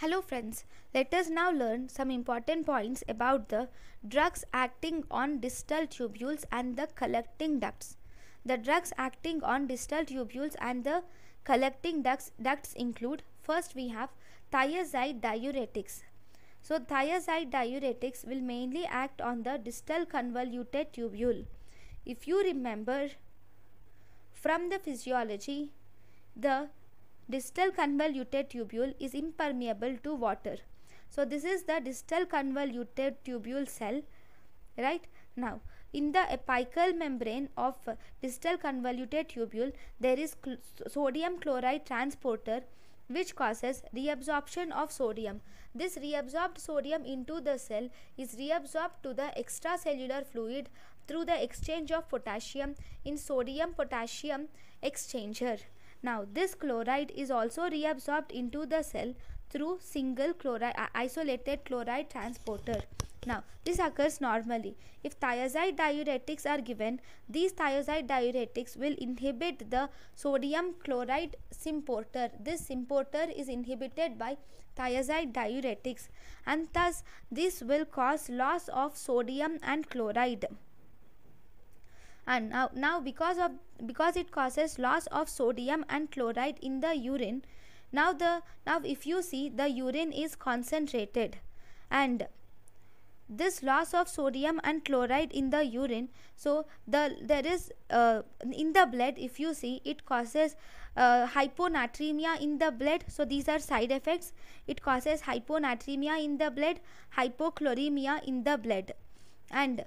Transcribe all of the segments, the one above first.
Hello friends, let us now learn some important points about the drugs acting on distal tubules and the collecting ducts. The drugs acting on distal tubules and the collecting ducts include, first we have thiazide diuretics. So thiazide diuretics will mainly act on the distal convoluted tubule. If you remember from the physiology, the distal convoluted tubule is impermeable to water. So this is the distal convoluted tubule cell, right? Now in the apical membrane of distal convoluted tubule there is sodium chloride transporter which causes reabsorption of sodium. This reabsorbed sodium into the cell is reabsorbed to the extracellular fluid through the exchange of potassium in sodium potassium exchanger. Now this chloride is also reabsorbed into the cell through single chloride isolated chloride transporter. Now this occurs normally. If thiazide diuretics are given, these thiazide diuretics will inhibit the sodium chloride symporter. This symporter is inhibited by thiazide diuretics, and thus this will cause loss of sodium and chloride. And now because it causes loss of sodium and chloride in the urine, now if you see, the urine is concentrated, and this loss of sodium and chloride in the urine, so there is in the blood, if you see, it causes hyponatremia in the blood. So these are side effects. It causes hyponatremia in the blood, hypochloremia in the blood. And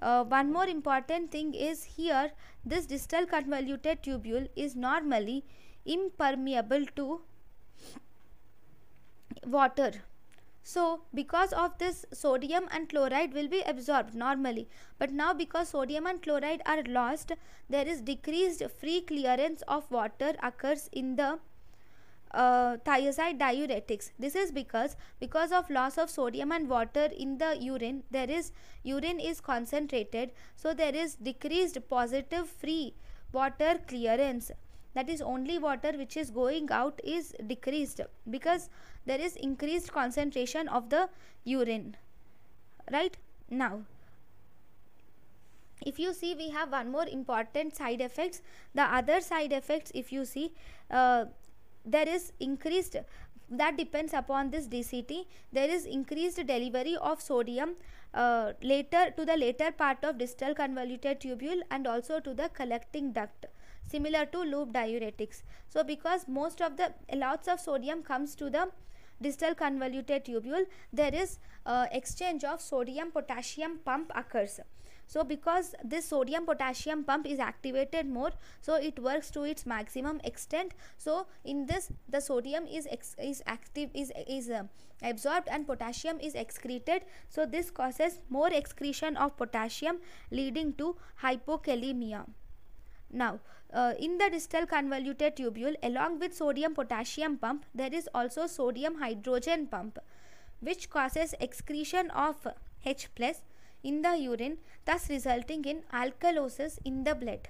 one more important thing is here, this distal convoluted tubule is normally impermeable to water. So because of this, sodium and chloride will be absorbed normally, but now because sodium and chloride are lost, there is decreased free clearance of water occurs in the thiazide diuretics. This is because of loss of sodium and water in the urine, urine is concentrated, so there is decreased positive free water clearance. That is, only water which is going out is decreased because there is increased concentration of the urine, right? Now if you see, we have one more important side effects. The other side effects, if you see, there is increased, that depends upon this DCT, there is increased delivery of sodium later to the later part of distal convoluted tubule and also to the collecting duct, similar to loop diuretics. So because most of the lots of sodium comes to the distal convoluted tubule, there is exchange of sodium potassium pump occurs. So because this sodium potassium pump is activated more, so it works to its maximum extent. So in this, the sodium is absorbed and potassium is excreted. So this causes more excretion of potassium, leading to hypokalemia. Now in the distal convoluted tubule, along with sodium potassium pump, there is also sodium hydrogen pump, which causes excretion of H+ in the urine, thus resulting in alkalosis in the blood,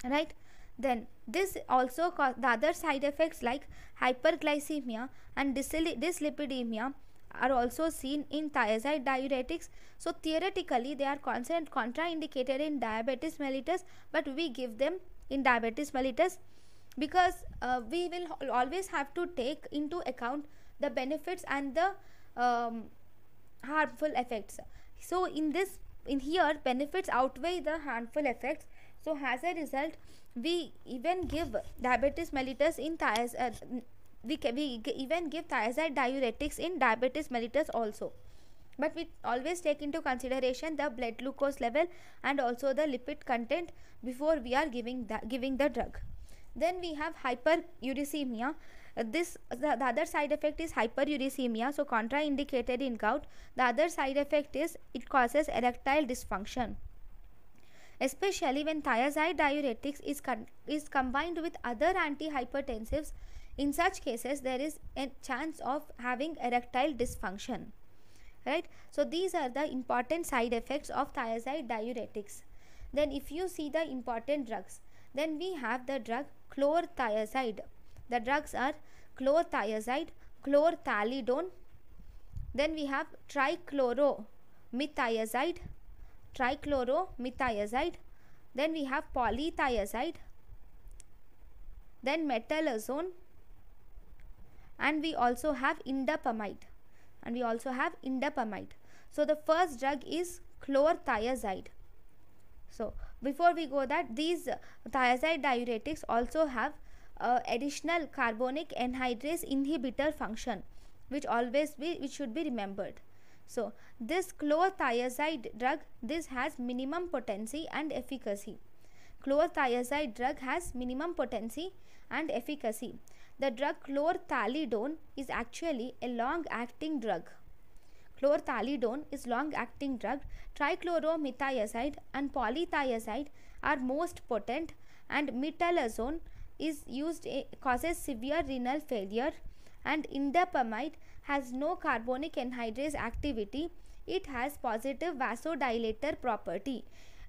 right? Then this also the other side effects like hyperglycemia and dyslipidemia are also seen in thiazide diuretics. So theoretically they are contraindicated in diabetes mellitus, but we give them in diabetes mellitus because we will always have to take into account the benefits and the harmful effects. So in here benefits outweigh the harmful effects. So as a result, we even give diabetes mellitus in we even give thiazide diuretics in diabetes mellitus also, but we always take into consideration the blood glucose level and also the lipid content before we are giving the drug. Then we have hyperuricemia. The other side effect is hyperuricemia, so contraindicated in gout. The other side effect is it causes erectile dysfunction, especially when thiazide diuretics is combined with other antihypertensives. In such cases there is a chance of having erectile dysfunction, right? So these are the important side effects of thiazide diuretics. Then if you see the important drugs, then we have the drug chlorothiazide. The drugs are chlorothiazide, chlorthalidone. Then we have trichloromethazide. Then we have polythiazide, then metalazone, and we also have indapamide. So the first drug is chlorthiazide. So before we go that, these thiazide diuretics also have additional carbonic anhydrase inhibitor function, which should be remembered. So this chlorthiazide drug, this has minimum potency and efficacy. Chlorthiazide drug has minimum potency and efficacy. The drug chlorthalidone is actually a long-acting drug. Trichloromethazide and polythiazide are most potent, and metalazone is used, causes severe renal failure, and indapamide has no carbonic anhydrase activity. It has positive vasodilator property.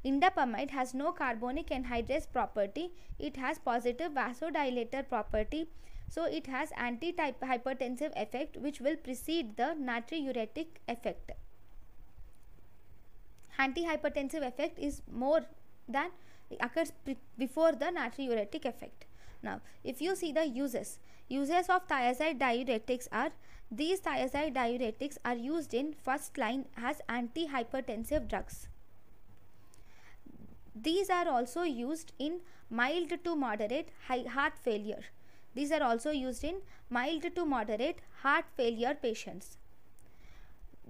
Indapamide has no carbonic anhydrase property. It has positive vasodilator property. So it has anti-hypertensive effect, which will precede the natriuretic effect. Anti-hypertensive effect is more than occurs before the natriuretic effect. Now, if you see the uses of thiazide diuretics are, these thiazide diuretics are used in first line as anti-hypertensive drugs. These are also used in mild to moderate heart failure. Patients.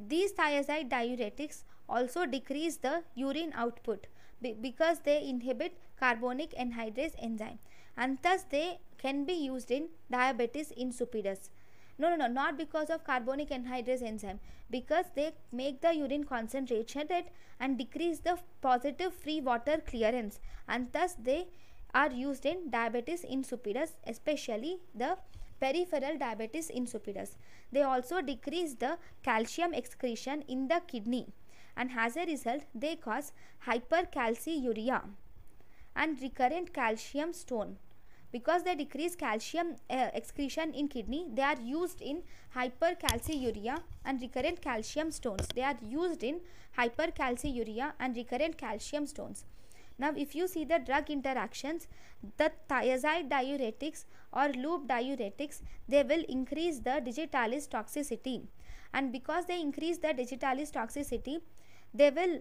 These thiazide diuretics also decrease the urine output because they inhibit carbonic anhydrase enzyme, and thus they can be used in diabetes insipidus. Not because of carbonic anhydrase enzyme, because they make the urine concentrated and decrease the positive free water clearance, and thus they are used in diabetes insipidus, especially the peripheral diabetes insipidus. They also decrease the calcium excretion in the kidney, and as a result they cause hypercalciuria and recurrent calcium stone. Because they decrease calcium excretion in kidney, they are used in hypercalciuria and recurrent calcium stones. Now, if you see the drug interactions, the thiazide diuretics or loop diuretics, they will increase the digitalis toxicity, and because they increase the digitalis toxicity, they will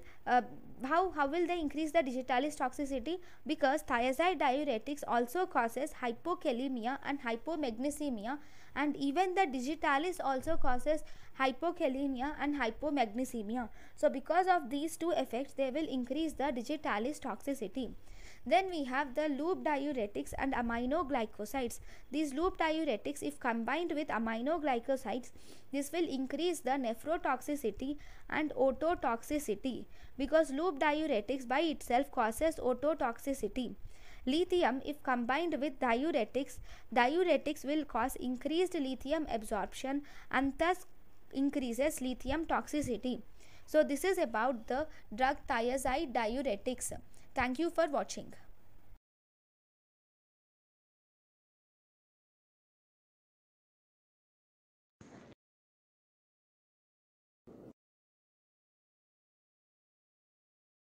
how will they increase the digitalis toxicity? Because thiazide diuretics also causes hypokalemia and hypomagnesemia, and even the digitalis also causes hypokalemia and hypomagnesemia. So because of these two effects, they will increase the digitalis toxicity. Then we have the loop diuretics and aminoglycosides. These loop diuretics, if combined with aminoglycosides, this will increase the nephrotoxicity and ototoxicity, because loop diuretics by itself causes ototoxicity. Lithium, if combined with diuretics will cause increased lithium absorption and thus increases lithium toxicity. So this is about the drug thiazide diuretics. Thank you for watching.